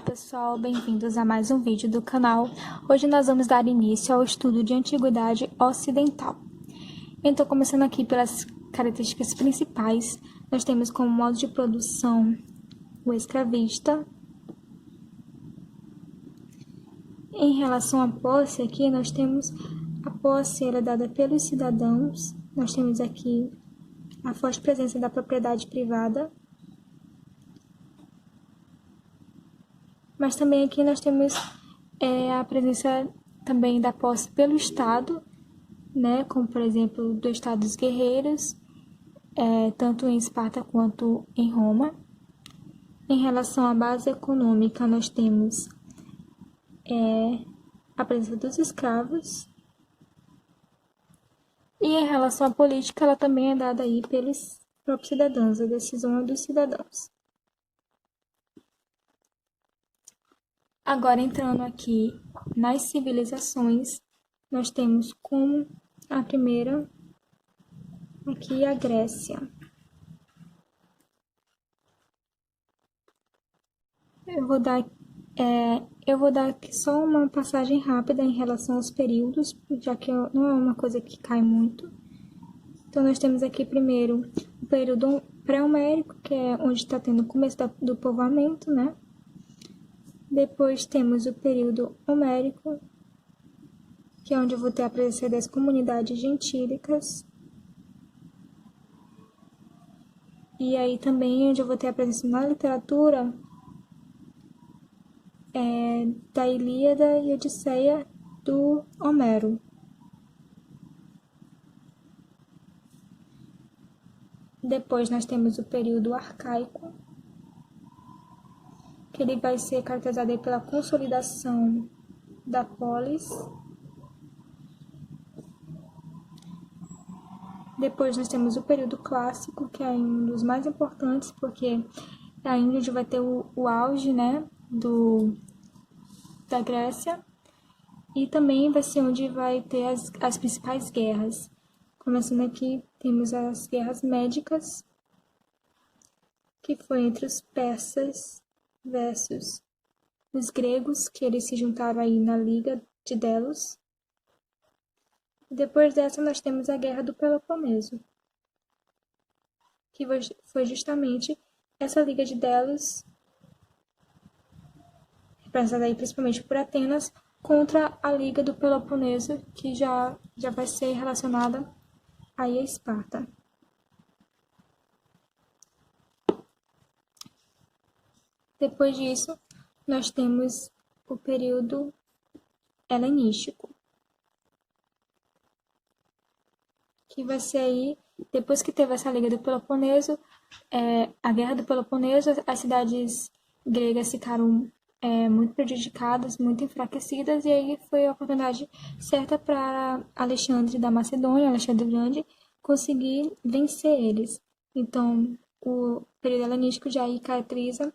pessoal, bem-vindos a mais um vídeo do canal. Hoje nós vamos dar início ao estudo de Antiguidade Ocidental. Então, começando aqui pelas características principais, nós temos como modo de produção o escravista. Em relação à posse, aqui nós temos a posse era dada pelos cidadãos. Nós temos aqui a forte presença da propriedade privada. Mas também aqui nós temos a presença também da posse pelo Estado, né? Como, por exemplo, do Estado dos guerreiros, tanto em Esparta quanto em Roma. Em relação à base econômica, nós temos a presença dos escravos. E em relação à política, ela também é dada aí pelos próprios cidadãos, a decisão é dos cidadãos. Agora, entrando aqui nas civilizações, nós temos como a primeira aqui a Grécia. Eu vou dar aqui só uma passagem rápida em relação aos períodos, já que não é uma coisa que cai muito. Então, nós temos aqui primeiro o período pré-homérico, que é onde está tendo o começo do povoamento, né? Depois temos o período homérico, que é onde eu vou ter a presença das comunidades gentílicas. E aí também onde eu vou ter a presença na literatura da Ilíada e Odisseia do Homero. Depois nós temos o período arcaico, que ele vai ser caracterizado pela consolidação da polis. Depois nós temos o período clássico, que é um dos mais importantes, porque é ainda onde vai ter o auge, né, da Grécia, e também vai ser onde vai ter as principais guerras. Começando aqui, temos as guerras médicas, que foi entre os persas versus os gregos, que eles se juntaram aí na Liga de Delos. Depois dessa, nós temos a Guerra do Peloponeso, que foi justamente essa Liga de Delos, representada aí principalmente por Atenas, contra a Liga do Peloponeso, que já vai ser relacionada aí a Esparta. Depois disso, nós temos o período helenístico, que vai ser aí, depois que teve essa Liga do Peloponeso, a Guerra do Peloponeso, as cidades gregas ficaram muito prejudicadas, muito enfraquecidas, e aí foi a oportunidade certa para Alexandre da Macedônia, Alexandre o Grande, conseguir vencer eles. Então, o período helenístico já aí caracteriza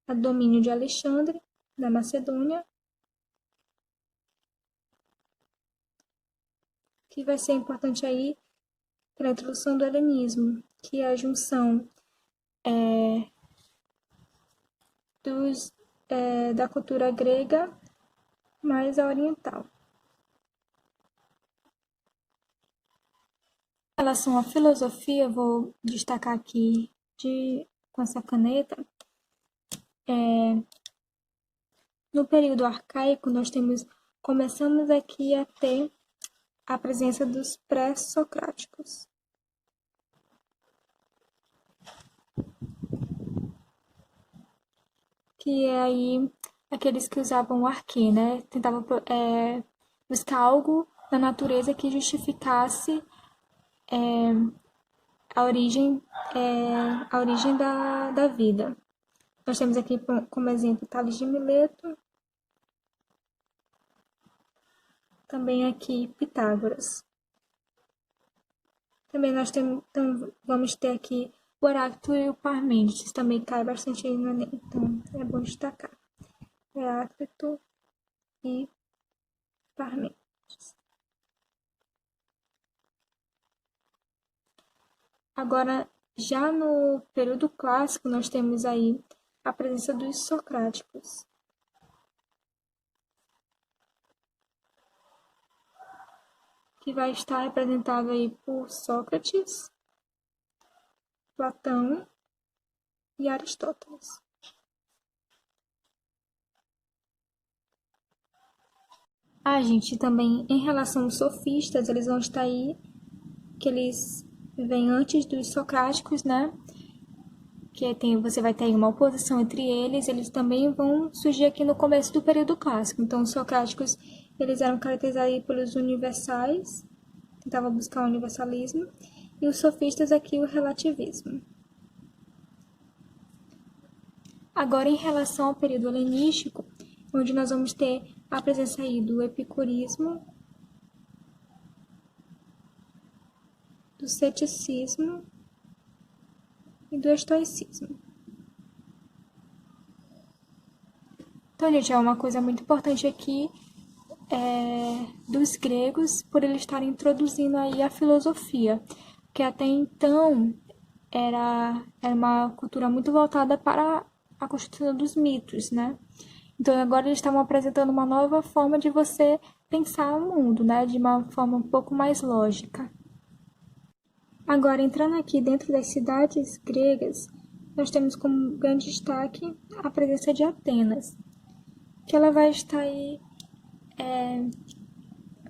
o domínio de Alexandre da Macedônia, que vai ser importante aí para a introdução do helenismo, que é a junção da cultura grega mais a oriental. Em relação à filosofia, eu vou destacar aqui com essa caneta. No período arcaico, começamos aqui a ter a presença dos pré-socráticos. Que é aí aqueles que usavam o arquê, né? Tentavam buscar algo na natureza que justificasse a origem da vida. Nós temos aqui como exemplo Tales de Mileto, também aqui Pitágoras. Também nós vamos ter aqui o Heráclito e o Parmênides, também cai bastante aí no Enem, então é bom destacar. Heráclito e Parmênides. Agora, já no período clássico, nós temos aí a presença dos socráticos, que vai estar representado aí por Sócrates, Platão e Aristóteles. Gente, também em relação aos sofistas, eles vão estar aí, que eles vêm antes dos socráticos, né? Você vai ter aí uma oposição entre eles também vão surgir aqui no começo do período clássico. Então, os socráticos, eles eram caracterizados pelos universais, tentavam buscar o universalismo, e os sofistas aqui o relativismo. Agora, em relação ao período helenístico, onde nós vamos ter a presença aí do epicurismo, do ceticismo e do estoicismo. Então, gente, é uma coisa muito importante aqui dos gregos, por eles estarem introduzindo aí a filosofia, que até então era uma cultura muito voltada para a construção dos mitos, né? Então, agora eles estavam apresentando uma nova forma de você pensar o mundo, né? De uma forma um pouco mais lógica. Agora, entrando aqui dentro das cidades gregas, nós temos como grande destaque a presença de Atenas, que ela vai estar aí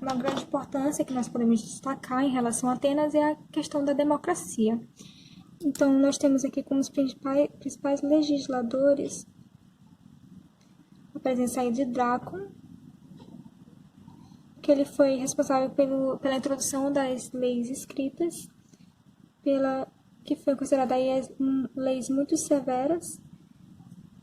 uma grande importância que nós podemos destacar em relação a Atenas é a questão da democracia. Então, nós temos aqui como os principais legisladores a presença aí de Drácon, que ele foi responsável pela introdução das leis escritas, que foi considerada aí leis muito severas,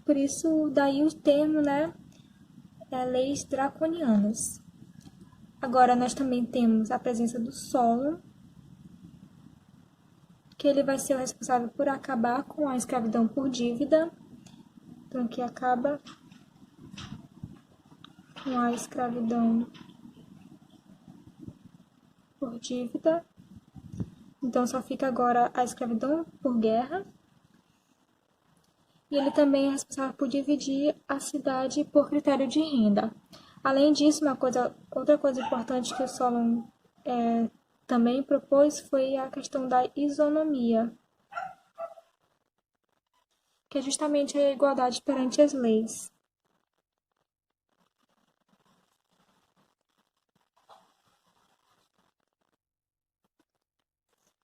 por isso daí o termo, né, leis draconianas. Agora nós também temos a presença do Solon, que ele vai ser o responsável por acabar com a escravidão por dívida, então que acaba com a escravidão por dívida. Então, só fica agora a escravidão por guerra. E ele também é responsável por dividir a cidade por critério de renda. Além disso, outra coisa importante que o Solon também propôs foi a questão da isonomia, que é justamente a igualdade perante as leis.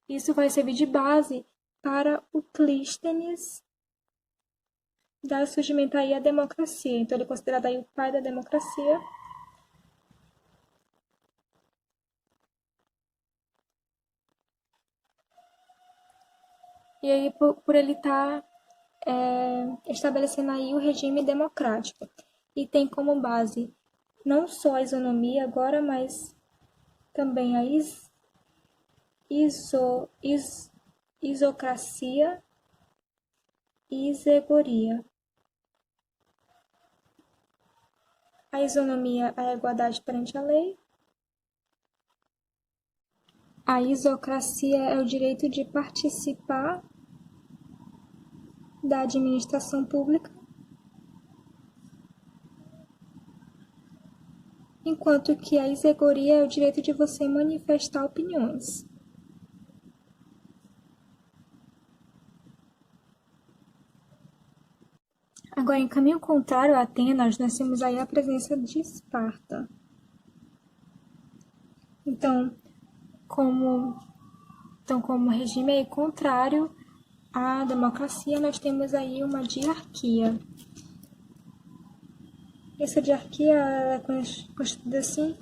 Isso vai servir de base para o Clístenes dar surgimento aí à democracia. Então, ele é considerado aí o pai da democracia. E aí, por ele estar estabelecendo aí o regime democrático. E tem como base não só a isonomia agora, mas também a isocracia e isegoria. A isonomia é a igualdade perante a lei. A isocracia é o direito de participar da administração pública, enquanto que a isegoria é o direito de você manifestar opiniões. Agora, em caminho contrário a Atenas, nós temos aí a presença de Esparta. Então, como regime contrário à democracia, nós temos aí uma diarquia. Essa diarquia é constituída assim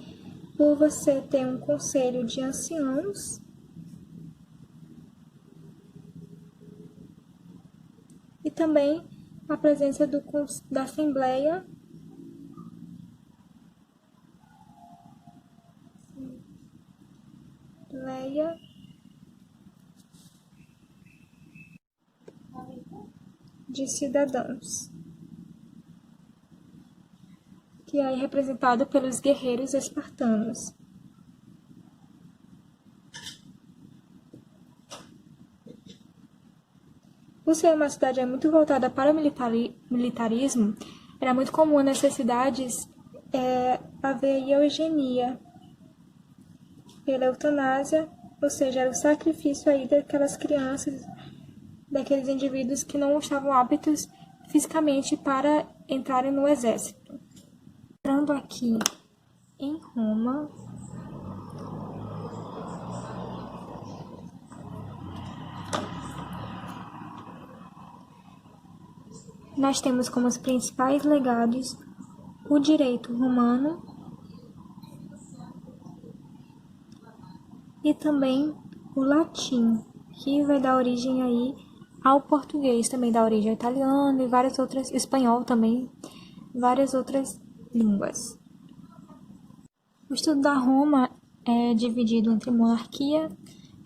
por você ter um conselho de anciãos e também a presença da Assembleia de cidadãos, que é representado pelos guerreiros espartanos. Por ser uma cidade muito voltada para o militarismo, era muito comum nessas cidades haver eugenia pela eutanásia, ou seja, era o sacrifício aí daquelas crianças, daqueles indivíduos que não estavam aptos fisicamente para entrarem no exército. Entrando aqui em Roma, nós temos como os principais legados o direito romano e também o latim, que vai dar origem aí ao português, também dá origem ao italiano e várias outras, espanhol também, várias outras línguas. O estudo da Roma é dividido entre monarquia,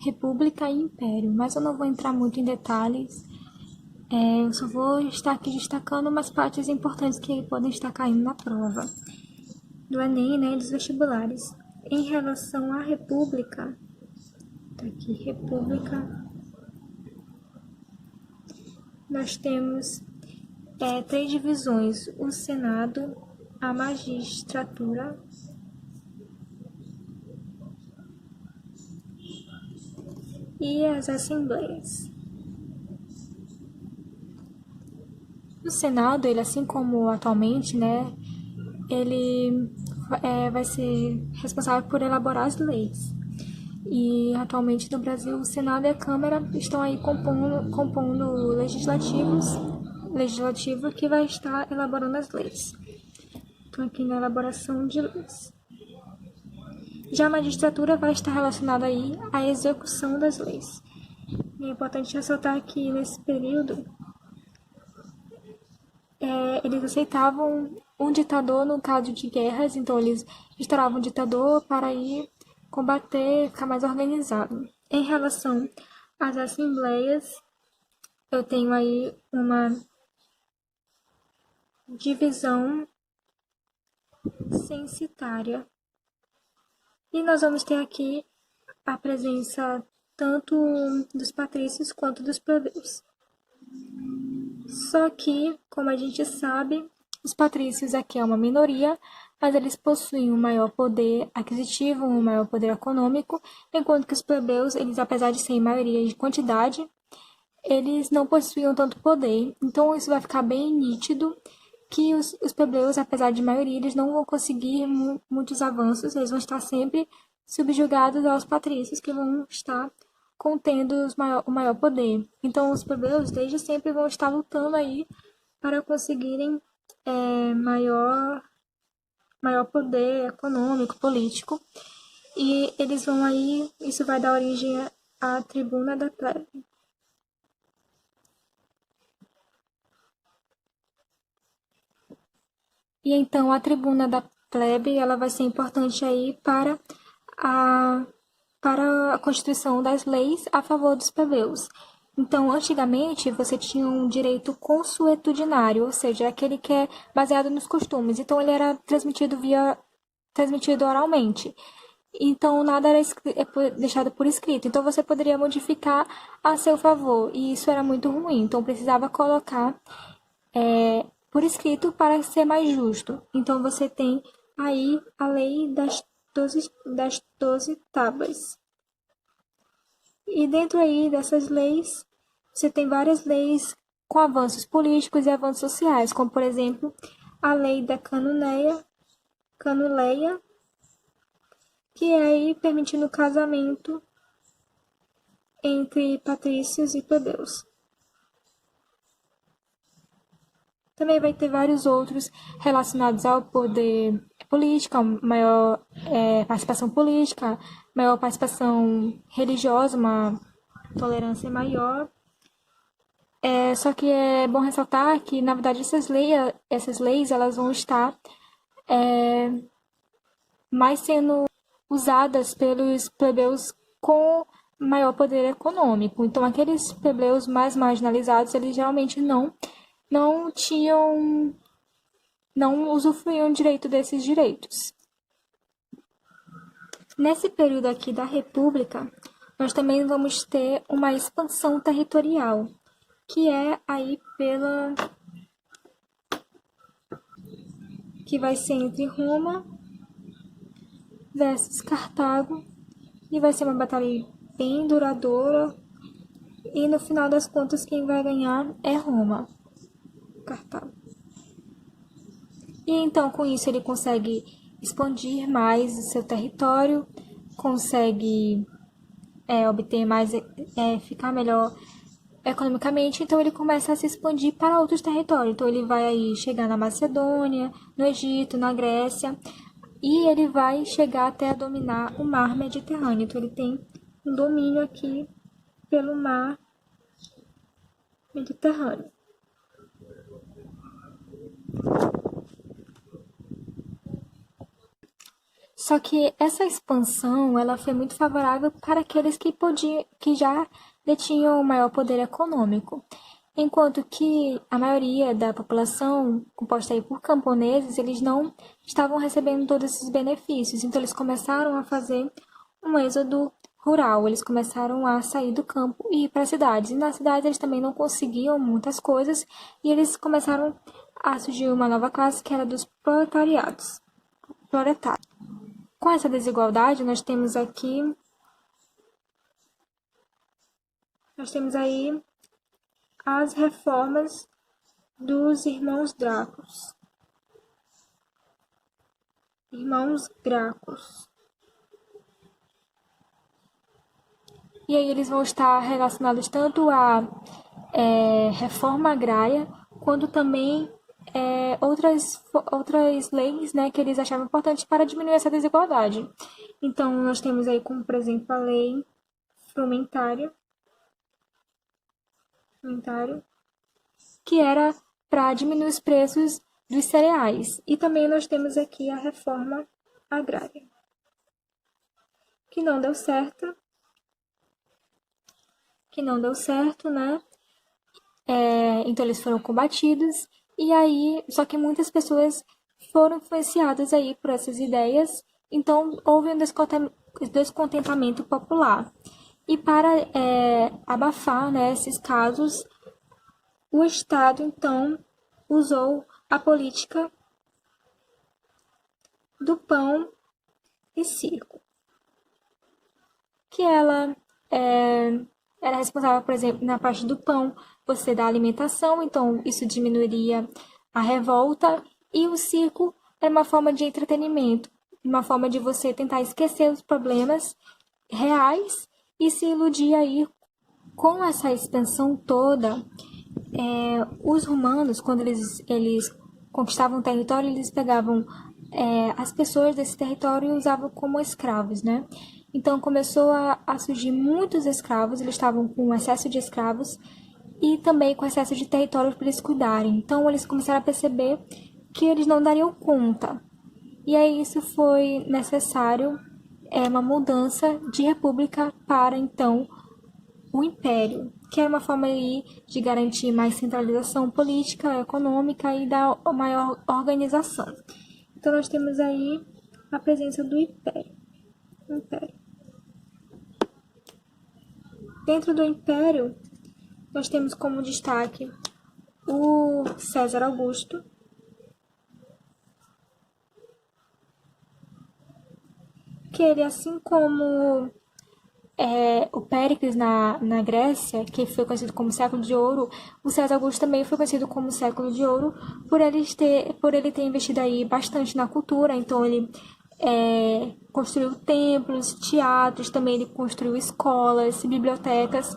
república e império, mas eu não vou entrar muito em detalhes. Eu só vou estar aqui destacando umas partes importantes que podem estar caindo na prova do Enem, né, e dos vestibulares. Em relação à república, tá aqui, república, nós temos 3 divisões: o Senado, a magistratura e as assembleias. O Senado, ele, assim como atualmente, né, ele vai ser responsável por elaborar as leis. E atualmente no Brasil, o Senado e a Câmara estão aí compondo legislativo que vai estar elaborando as leis. Então, aqui na elaboração de leis. Já a magistratura vai estar relacionada aí à execução das leis. E é importante ressaltar que nesse período eles aceitavam um ditador no caso de guerras, então eles instauravam um ditador para ir combater, ficar mais organizado. Em relação às assembleias, eu tenho aí uma divisão censitária. E nós vamos ter aqui a presença tanto dos patrícios quanto dos plebeus. Só que, como a gente sabe, os patrícios aqui é uma minoria, mas eles possuem um maior poder aquisitivo, um maior poder econômico, enquanto que os plebeus, eles, apesar de serem maioria de quantidade, eles não possuíam tanto poder. Então, isso vai ficar bem nítido que os plebeus, apesar de maioria, eles não vão conseguir muitos avanços, eles vão estar sempre subjugados aos patrícios, que vão estar contendo o maior poder. Então, os plebeus, desde sempre, vão estar lutando aí para conseguirem maior poder econômico, político. E eles vão aí, isso vai dar origem à tribuna da plebe. E então a tribuna da plebe, ela vai ser importante aí para a constituição das leis a favor dos plebeus. Então, antigamente, você tinha um direito consuetudinário, ou seja, aquele que é baseado nos costumes. Então, ele era transmitido oralmente. Então, nada era deixado por escrito. Então, você poderia modificar a seu favor. E isso era muito ruim. Então, precisava colocar por escrito para ser mais justo. Então, você tem aí a lei das 12 tábuas. E dentro aí dessas leis, você tem várias leis com avanços políticos e avanços sociais, como, por exemplo, a lei da Canuleia, que é aí permitindo o casamento entre patrícios e plebeus. Também vai ter vários outros relacionados ao poder político, maior participação política, maior participação religiosa, uma tolerância maior. Só que é bom ressaltar que, na verdade, essas leis elas vão estar mais sendo usadas pelos plebeus com maior poder econômico. Então, aqueles plebeus mais marginalizados, eles geralmente não usufruíam direito desses direitos. Nesse período aqui da República, nós também vamos ter uma expansão territorial, que é aí que vai ser entre Roma versus Cartago e vai ser uma batalha bem duradoura. E no final das contas, quem vai ganhar é Roma, Cartago. E então, com isso, ele consegue expandir mais o seu território, consegue obter mais, ficar melhor economicamente, então ele começa a se expandir para outros territórios. Então ele vai aí chegar na Macedônia, no Egito, na Grécia, e ele vai chegar até a dominar o mar Mediterrâneo. Então ele tem um domínio aqui pelo mar Mediterrâneo. Só que essa expansão, ela foi muito favorável para aqueles que já detinham o maior poder econômico, enquanto que a maioria da população, composta aí por camponeses, eles não estavam recebendo todos esses benefícios. Então eles começaram a fazer um êxodo rural, eles começaram a sair do campo e ir para as cidades. E nas cidades eles também não conseguiam muitas coisas e eles começaram a surgir uma nova classe que era dos proletários. Com essa desigualdade, nós temos aí as reformas dos irmãos Gracos. E aí eles vão estar relacionados tanto à reforma agrária, quanto também outras leis, né, que eles achavam importantes para diminuir essa desigualdade. Então, nós temos aí como, por exemplo, a lei frumentária, que era para diminuir os preços dos cereais. E também nós temos aqui a reforma agrária, que não deu certo, né? Então eles foram combatidos, e aí, só que muitas pessoas foram influenciadas aí por essas ideias, então houve um descontentamento popular. E para abafar, né, esses casos, o Estado, então, usou a política do pão e circo, que ela era responsável, por exemplo, na parte do pão, você dá alimentação, então isso diminuiria a revolta, e o circo era uma forma de entretenimento, uma forma de você tentar esquecer os problemas reais e se iludir aí com essa expansão toda. Os romanos, quando eles conquistavam o território, eles pegavam as pessoas desse território e usavam como escravos, né? Então começou a surgir muitos escravos, eles estavam com excesso de escravos e também com excesso de território para eles cuidarem. Então eles começaram a perceber que eles não dariam conta. E aí isso foi necessário, uma mudança de república para, então, o império, que era uma forma aí de garantir mais centralização política, econômica e da maior organização. Então nós temos aí a presença do império. Dentro do império, nós temos como destaque o César Augusto, que ele, assim como o Péricles na Grécia, que foi conhecido como século de ouro, o César Augusto também foi conhecido como século de ouro por ele ter investido aí bastante na cultura. Então ele construiu templos, teatros, também ele construiu escolas, bibliotecas,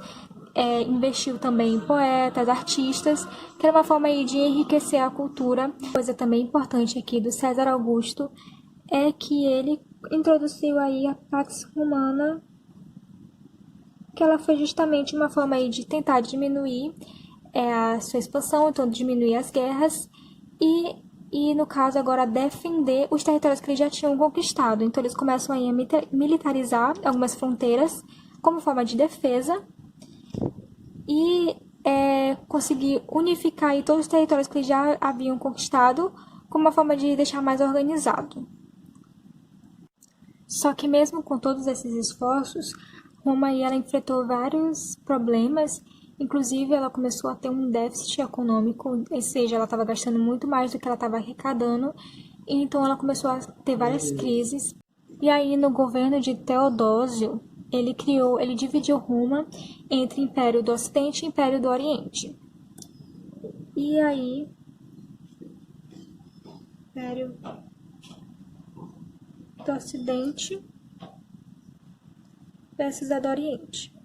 investiu também em poetas, artistas, que era uma forma aí de enriquecer a cultura. Coisa também importante aqui do César Augusto é que ele introduziu aí a Pax Romana, que ela foi justamente uma forma aí de tentar diminuir a sua expansão, então diminuir as guerras e no caso agora defender os territórios que eles já tinham conquistado. Então eles começam aí a militarizar algumas fronteiras como forma de defesa e conseguir unificar aí todos os territórios que eles já haviam conquistado como uma forma de deixar mais organizado. Só que mesmo com todos esses esforços, Roma aí, ela enfrentou vários problemas, inclusive ela começou a ter um déficit econômico, ou seja, ela estava gastando muito mais do que ela estava arrecadando, e então ela começou a ter várias crises. E aí no governo de Teodósio, ele dividiu Roma entre Império do Ocidente e Império do Oriente. E aí, Império do Ocidente versus a do Oriente.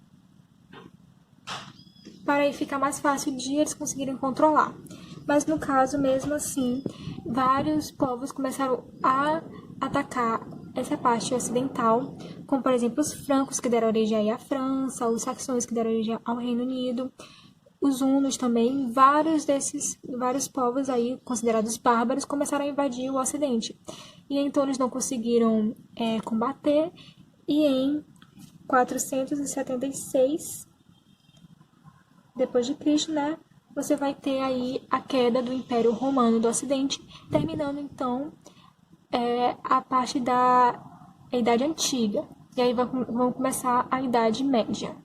Para aí ficar mais fácil de eles conseguirem controlar. Mas no caso, mesmo assim, vários povos começaram a atacar essa parte ocidental, como por exemplo os francos, que deram origem aí à França, os saxões, que deram origem ao Reino Unido, os hunos também, vários povos aí considerados bárbaros começaram a invadir o Ocidente. E então eles não conseguiram combater, e em 476 depois de Cristo, né, você vai ter aí a queda do Império Romano do Ocidente, terminando então a parte da Idade Antiga. E aí vamos começar a Idade Média.